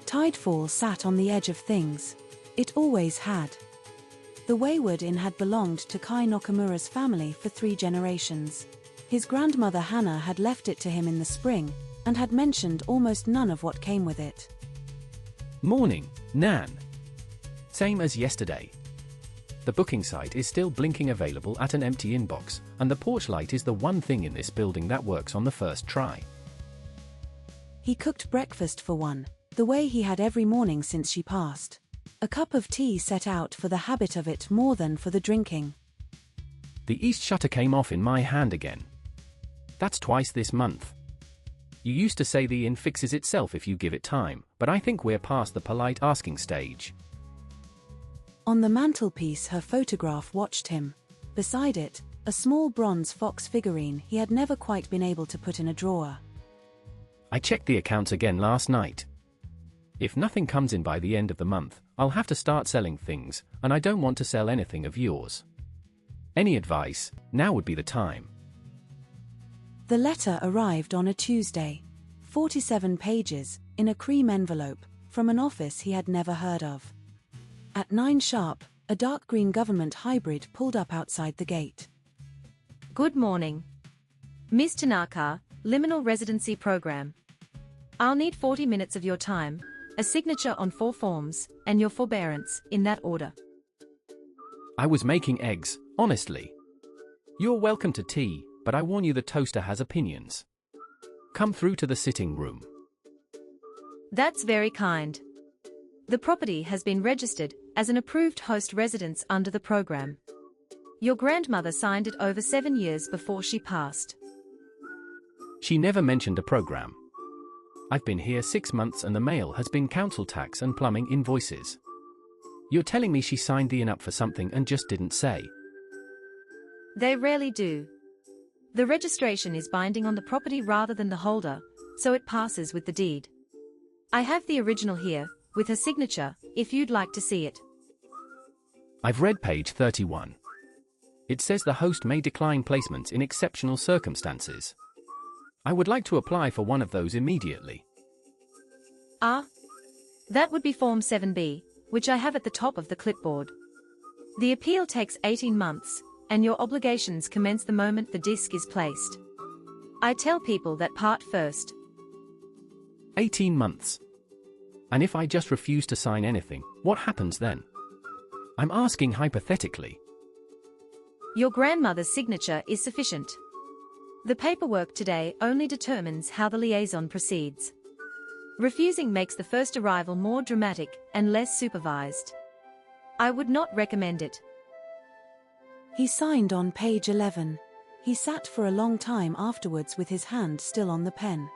Tidefall sat on the edge of things. It always had. The Wayward Inn had belonged to Kai Nakamura's family for 3 generations. His grandmother Hannah had left it to him in the spring, and had mentioned almost none of what came with it. Morning, Nan. Same as yesterday. The booking site is still blinking available at an empty inbox, and the porch light is the one thing in this building that works on the first try. He cooked breakfast for one, the way he had every morning since she passed. A cup of tea set out for the habit of it more than for the drinking. The east shutter came off in my hand again. That's twice this month. You used to say the inn fixes itself if you give it time, but I think we're past the polite asking stage. On the mantelpiece her photograph watched him. Beside it, a small bronze fox figurine he had never quite been able to put in a drawer. I checked the accounts again last night. If nothing comes in by the end of the month, I'll have to start selling things, and I don't want to sell anything of yours. Any advice? Now would be the time. The letter arrived on a Tuesday. 47 pages, in a cream envelope, from an office he had never heard of. At 9 sharp, a dark green government hybrid pulled up outside the gate. Good morning. Ms. Tanaka, Liminal Residency Programme. I'll need 40 minutes of your time, a signature on 4 forms, and your forbearance, in that order. I was making eggs, honestly. You're welcome to tea, but I warn you the toaster has opinions. Come through to the sitting room. That's very kind. The property has been registered as an approved host residence under the program. Your grandmother signed it over 7 years before she passed. She never mentioned a program. I've been here 6 months and the mail has been council tax and plumbing invoices. You're telling me she signed the inn up for something and just didn't say? They rarely do. The registration is binding on the property rather than the holder, so it passes with the deed. I have the original here, with her signature, if you'd like to see it. I've read page 31. It says the host may decline placements in exceptional circumstances. I would like to apply for one of those immediately. That would be Form 7B, which I have at the top of the clipboard. The appeal takes 18 months, and your obligations commence the moment the disc is placed. I tell people that part first. 18 months. And if I just refuse to sign anything, what happens then? I'm asking hypothetically. Your grandmother's signature is sufficient. The paperwork today only determines how the liaison proceeds. Refusing makes the first arrival more dramatic and less supervised. I would not recommend it. He signed on page 11. He sat for a long time afterwards with his hand still on the pen.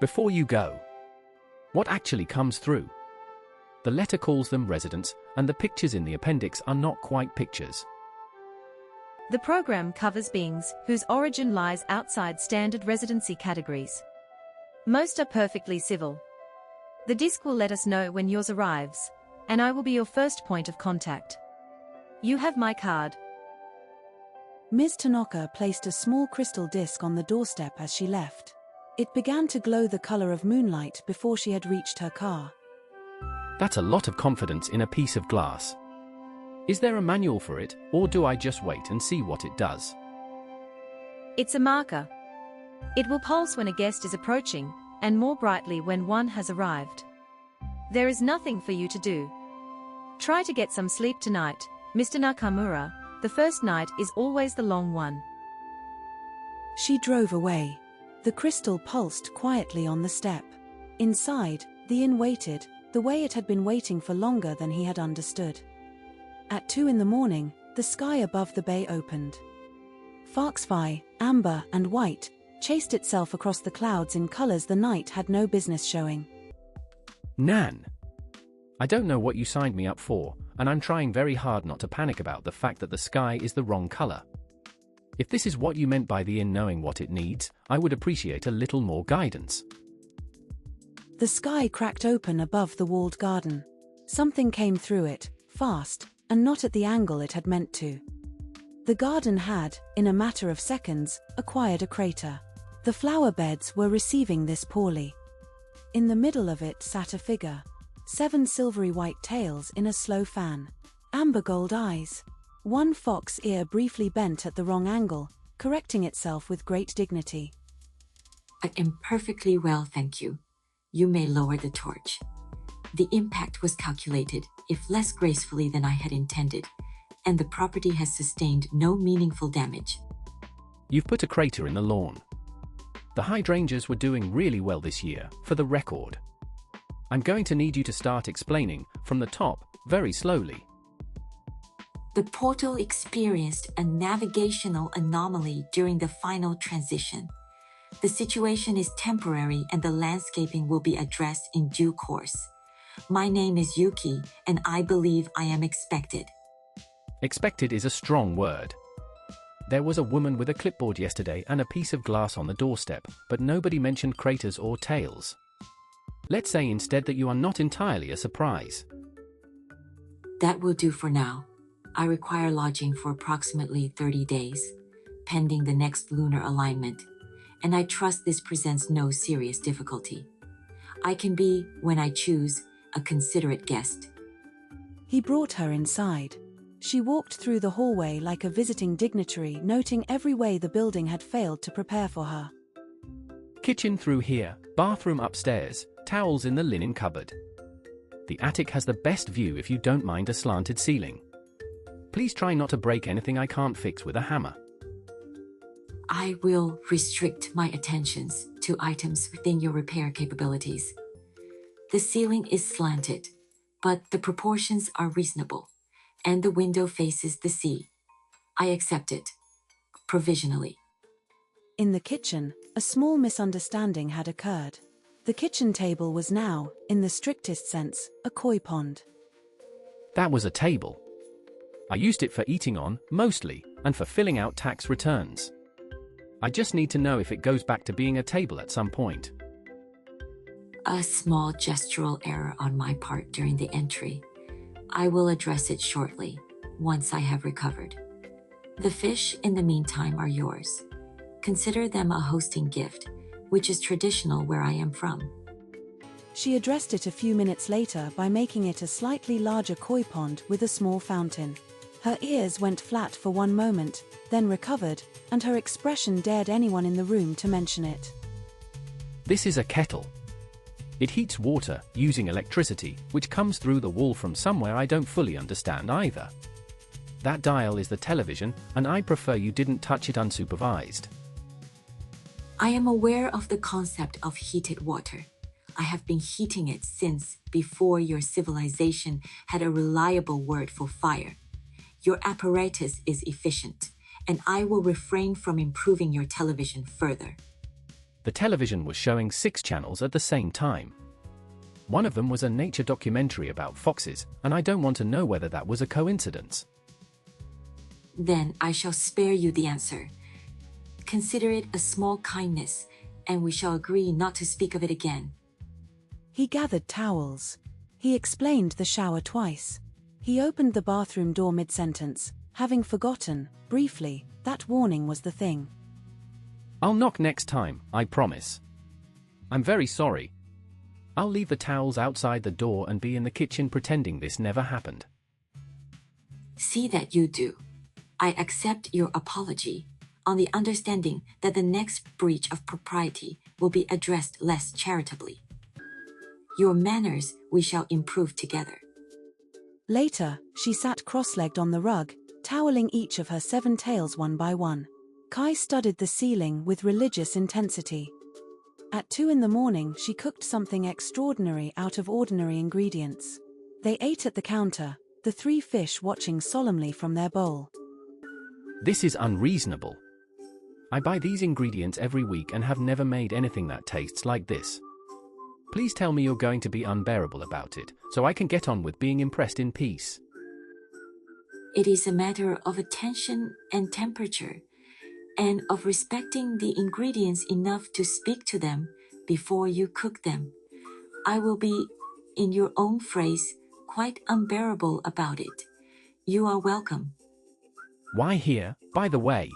Before you go, what actually comes through? The letter calls them residents, and the pictures in the appendix are not quite pictures. The program covers beings whose origin lies outside standard residency categories. Most are perfectly civil. The disc will let us know when yours arrives, and I will be your first point of contact. You have my card. Ms. Tanaka placed a small crystal disc on the doorstep as she left. It began to glow the color of moonlight before she had reached her car. That's a lot of confidence in a piece of glass. Is there a manual for it, or do I just wait and see what it does? It's a marker. It will pulse when a guest is approaching, and more brightly when one has arrived. There is nothing for you to do. Try to get some sleep tonight, Mr. Nakamura. The first night is always the long one. She drove away. The crystal pulsed quietly on the step. Inside, the inn waited, the way it had been waiting for longer than he had understood. At 2 in the morning, the sky above the bay opened. Foxfire, amber and white, chased itself across the clouds in colors the night had no business showing. Nan! I don't know what you signed me up for, and I'm trying very hard not to panic about the fact that the sky is the wrong color. If this is what you meant by the inn knowing what it needs, I would appreciate a little more guidance. The sky cracked open above the walled garden. Something came through it, fast, and not at the angle it had meant to. The garden had, in a matter of seconds, acquired a crater. The flower beds were receiving this poorly. In the middle of it sat a figure. 7 silvery white tails in a slow fan. Amber gold eyes. One fox ear briefly bent at the wrong angle, correcting itself with great dignity. I am perfectly well, thank you. You may lower the torch. The impact was calculated, if less gracefully than I had intended, and the property has sustained no meaningful damage. You've put a crater in the lawn. The hydrangeas were doing really well this year, for the record. I'm going to need you to start explaining, from the top, very slowly. The portal experienced a navigational anomaly during the final transition. The situation is temporary and the landscaping will be addressed in due course. My name is Yuki, and I believe I am expected. Expected is a strong word. There was a woman with a clipboard yesterday and a piece of glass on the doorstep, but nobody mentioned craters or tails. Let's say instead that you are not entirely a surprise. That will do for now. I require lodging for approximately 30 days, pending the next lunar alignment, and I trust this presents no serious difficulty. I can be, when I choose, a considerate guest. He brought her inside. She walked through the hallway like a visiting dignitary, noting every way the building had failed to prepare for her. Kitchen through here, bathroom upstairs, towels in the linen cupboard. The attic has the best view if you don't mind a slanted ceiling. Please try not to break anything I can't fix with a hammer. I will restrict my attentions to items within your repair capabilities. The ceiling is slanted, but the proportions are reasonable, and the window faces the sea. I accept it, provisionally. In the kitchen, a small misunderstanding had occurred. The kitchen table was now, in the strictest sense, a koi pond. That was a table. I used it for eating on, mostly, and for filling out tax returns. I just need to know if it goes back to being a table at some point. A small gestural error on my part during the entry. I will address it shortly, once I have recovered. The fish, in the meantime, are yours. Consider them a hosting gift, which is traditional where I am from. She addressed it a few minutes later by making it a slightly larger koi pond with a small fountain. Her ears went flat for one moment, then recovered, and her expression dared anyone in the room to mention it. This is a kettle. It heats water, using electricity, which comes through the wall from somewhere I don't fully understand either. That dial is the television, and I prefer you didn't touch it unsupervised. I am aware of the concept of heated water. I have been heating it since before your civilization had a reliable word for fire. Your apparatus is efficient, and I will refrain from improving your television further. The television was showing 6 channels at the same time. One of them was a nature documentary about foxes, and I don't want to know whether that was a coincidence. Then I shall spare you the answer. Consider it a small kindness, and we shall agree not to speak of it again. He gathered towels. He explained the shower twice. He opened the bathroom door mid-sentence, having forgotten, briefly, that warning was the thing. I'll knock next time, I promise. I'm very sorry. I'll leave the towels outside the door and be in the kitchen pretending this never happened. See that you do. I accept your apology, on the understanding that the next breach of propriety will be addressed less charitably. Your manners we shall improve together. Later, she sat cross-legged on the rug, toweling each of her 7 tails one by one. Kai studied the ceiling with religious intensity. At 2 in the morning she cooked something extraordinary out of ordinary ingredients. They ate at the counter, the 3 fish watching solemnly from their bowl. This is unreasonable. I buy these ingredients every week and have never made anything that tastes like this. Please tell me you're going to be unbearable about it, so I can get on with being impressed in peace. It is a matter of attention and temperature, and of respecting the ingredients enough to speak to them before you cook them. I will be, in your own phrase, quite unbearable about it. You are welcome. Why here, by the way?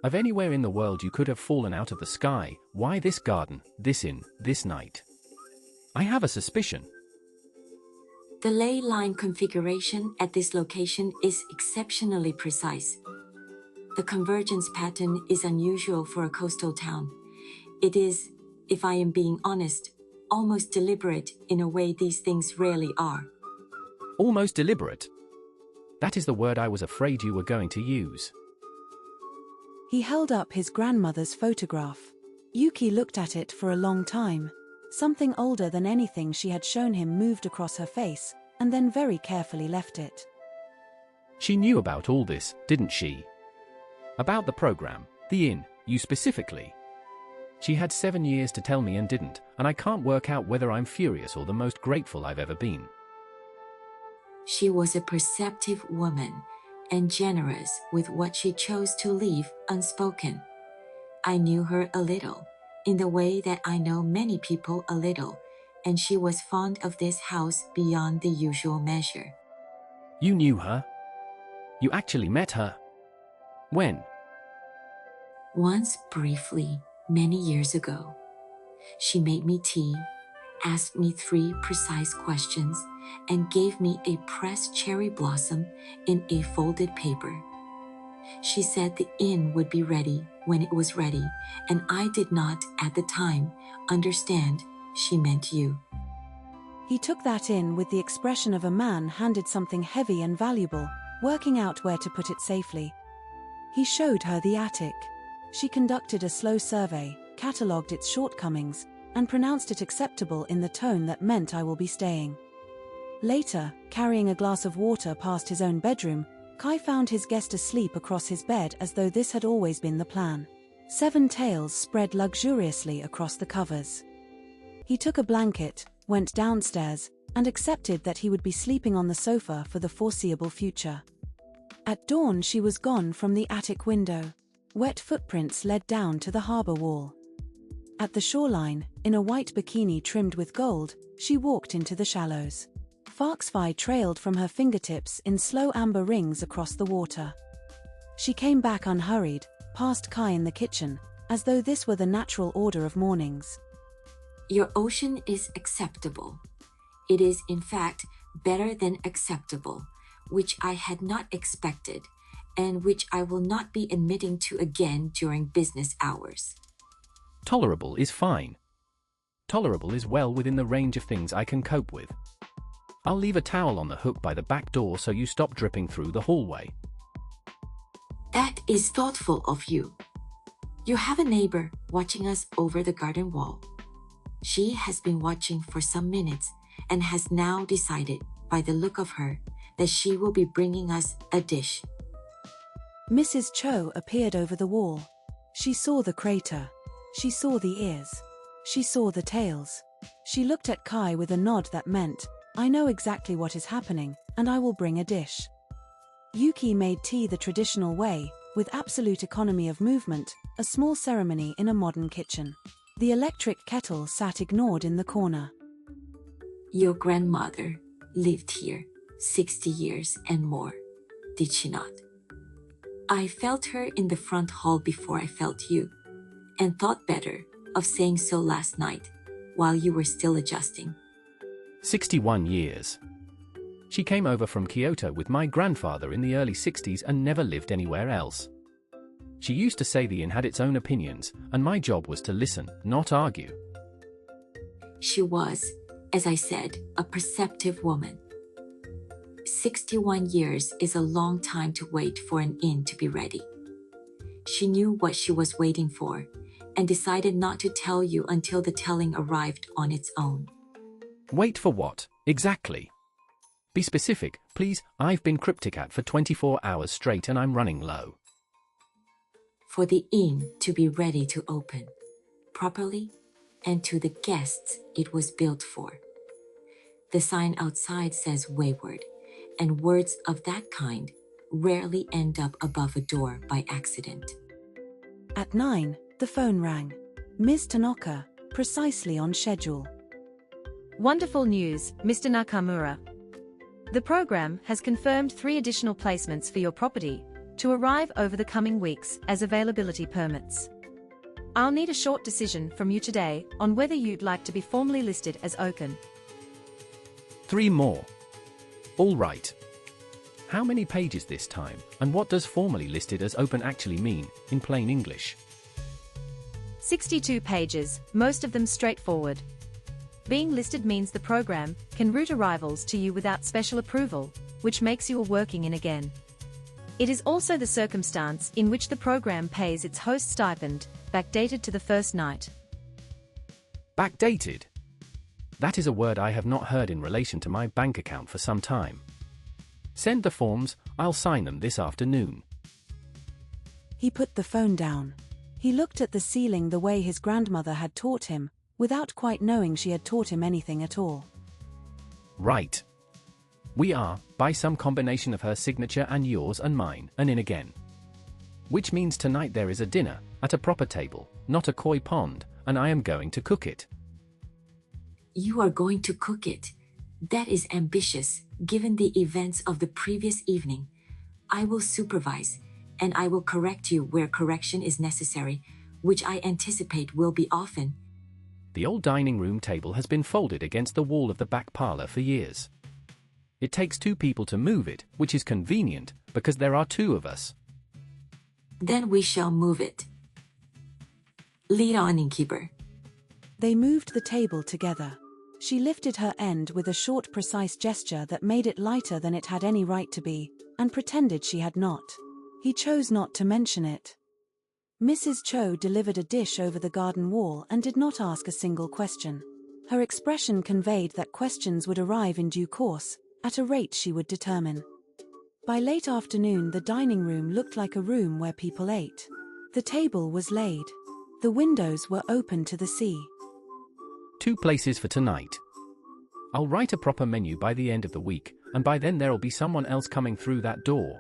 Of anywhere in the world you could have fallen out of the sky, why this garden, this inn, this night? I have a suspicion. The ley line configuration at this location is exceptionally precise. The convergence pattern is unusual for a coastal town. It is, if I am being honest, almost deliberate in a way these things rarely are. Almost deliberate. That is the word I was afraid you were going to use. He held up his grandmother's photograph. Yuki looked at it for a long time. Something older than anything she had shown him moved across her face, and then very carefully left it. She knew about all this, didn't she? About the program, the inn, you specifically. She had 7 years to tell me and didn't, and I can't work out whether I'm furious or the most grateful I've ever been. She was a perceptive woman and generous with what she chose to leave unspoken. I knew her a little, in the way that I know many people a little, and she was fond of this house beyond the usual measure. You knew her? You actually met her? When? Once briefly, many years ago. She made me tea, asked me 3 precise questions, and gave me a pressed cherry blossom in a folded paper. She said the inn would be ready when it was ready, and I did not, at the time, understand she meant you. He took that in with the expression of a man handed something heavy and valuable, working out where to put it safely. He showed her the attic. She conducted a slow survey, catalogued its shortcomings, and pronounced it acceptable in the tone that meant I will be staying. Later, carrying a glass of water past his own bedroom, Kai found his guest asleep across his bed as though this had always been the plan. 7 tails spread luxuriously across the covers. He took a blanket, went downstairs, and accepted that he would be sleeping on the sofa for the foreseeable future. At dawn she was gone from the attic window. Wet footprints led down to the harbor wall. At the shoreline, in a white bikini trimmed with gold, she walked into the shallows. Foxfire trailed from her fingertips in slow amber rings across the water. She came back unhurried, past Kai in the kitchen, as though this were the natural order of mornings. Your ocean is acceptable. It is, in fact, better than acceptable, which I had not expected, and which I will not be admitting to again during business hours. Tolerable is fine. Tolerable is well within the range of things I can cope with. I'll leave a towel on the hook by the back door so you stop dripping through the hallway. That is thoughtful of you. You have a neighbor watching us over the garden wall. She has been watching for some minutes and has now decided, by the look of her, that she will be bringing us a dish. Mrs. Cho appeared over the wall. She saw the crater. She saw the ears. She saw the tails. She looked at Kai with a nod that meant, I know exactly what is happening, and I will bring a dish. Yuki made tea the traditional way, with absolute economy of movement, a small ceremony in a modern kitchen. The electric kettle sat ignored in the corner. Your grandmother lived here 60 years and more, did she not? I felt her in the front hall before I felt you, and thought better of saying so last night, while you were still adjusting. 61 years. She came over from Kyoto with my grandfather in the early 60s and never lived anywhere else. She used to say the inn had its own opinions, and my job was to listen, not argue. She was, as I said, a perceptive woman. 61 years is a long time to wait for an inn to be ready. She knew what she was waiting for, and decided not to tell you until the telling arrived on its own. Wait for what, exactly? Be specific, please. I've been cryptic for 24 hours straight and I'm running low. For the inn to be ready to open, properly, and to the guests it was built for. The sign outside says Wayward, and words of that kind rarely end up above a door by accident. At 9, the phone rang. Ms. Tanaka, precisely on schedule. Wonderful news, Mr. Nakamura. The program has confirmed 3 additional placements for your property to arrive over the coming weeks as availability permits. I'll need a short decision from you today on whether you'd like to be formally listed as open. 3 more. All right. How many pages this time, and what does formally listed as open actually mean, in plain English? 62 pages, most of them straightforward. Being listed means the program can route arrivals to you without special approval, which makes you a working in again. It is also the circumstance in which the program pays its host stipend, backdated to the first night. Backdated? That is a word I have not heard in relation to my bank account for some time. Send the forms, I'll sign them this afternoon. He put the phone down. He looked at the ceiling the way his grandmother had taught him, without quite knowing she had taught him anything at all. Right. We are, by some combination of her signature and yours and mine, an inn again. Which means tonight there is a dinner, at a proper table, not a koi pond, and I am going to cook it. You are going to cook it. That is ambitious, given the events of the previous evening. I will supervise, and I will correct you where correction is necessary, which I anticipate will be often. The old dining room table has been folded against the wall of the back parlor for years. It takes 2 people to move it, which is convenient, because there are 2 of us. Then we shall move it. Lead on, innkeeper. They moved the table together. She lifted her end with a short, precise gesture that made it lighter than it had any right to be, and pretended she had not. He chose not to mention it. Mrs. Cho delivered a dish over the garden wall and did not ask a single question. Her expression conveyed that questions would arrive in due course, at a rate she would determine. By late afternoon, the dining room looked like a room where people ate. The table was laid. The windows were open to the sea. 2 places for tonight. I'll write a proper menu by the end of the week, and by then there'll be someone else coming through that door.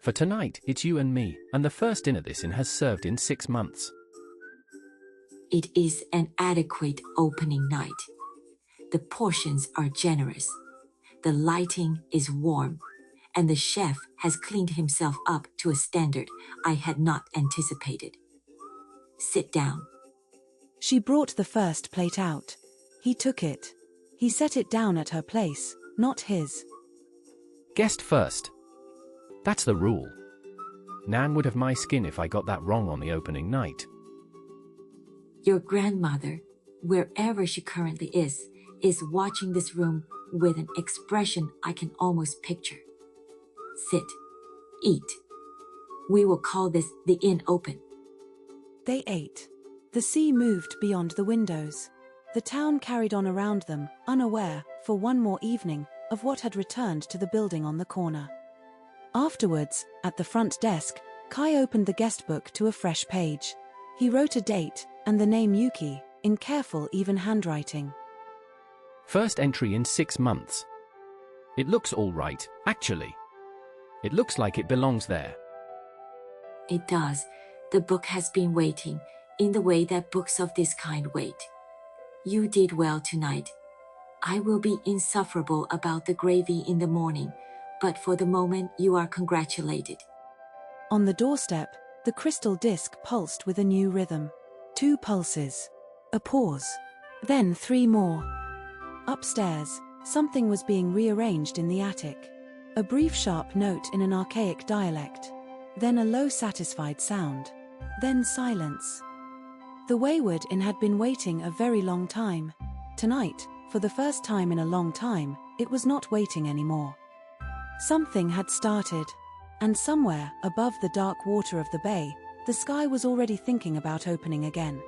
For tonight, it's you and me, and the first dinner this inn has served in 6 months. It is an adequate opening night. The portions are generous. The lighting is warm, and the chef has cleaned himself up to a standard I had not anticipated. Sit down. She brought the first plate out. He took it. He set it down at her place, not his. Guest first. That's the rule. Nan would have my skin if I got that wrong on the opening night. Your grandmother, wherever she currently is watching this room with an expression I can almost picture. Sit. Eat. We will call this the inn open. They ate. The sea moved beyond the windows. The town carried on around them, unaware, for one more evening, of what had returned to the building on the corner. Afterwards, at the front desk, Kai opened the guest book to a fresh page. He wrote a date, and the name Yuki, in careful, even handwriting. First entry in 6 months. It looks all right, actually. It looks like it belongs there. It does. The book has been waiting, in the way that books of this kind wait. You did well tonight. I will be insufferable about the gravy in the morning, but for the moment you are congratulated. On the doorstep, the crystal disc pulsed with a new rhythm. 2 pulses. A pause. Then 3 more. Upstairs, something was being rearranged in the attic. A brief sharp note in an archaic dialect. Then a low satisfied sound. Then silence. The Wayward Inn had been waiting a very long time. Tonight, for the first time in a long time, it was not waiting anymore. Something had started, and somewhere above the dark water of the bay, the sky was already thinking about opening again.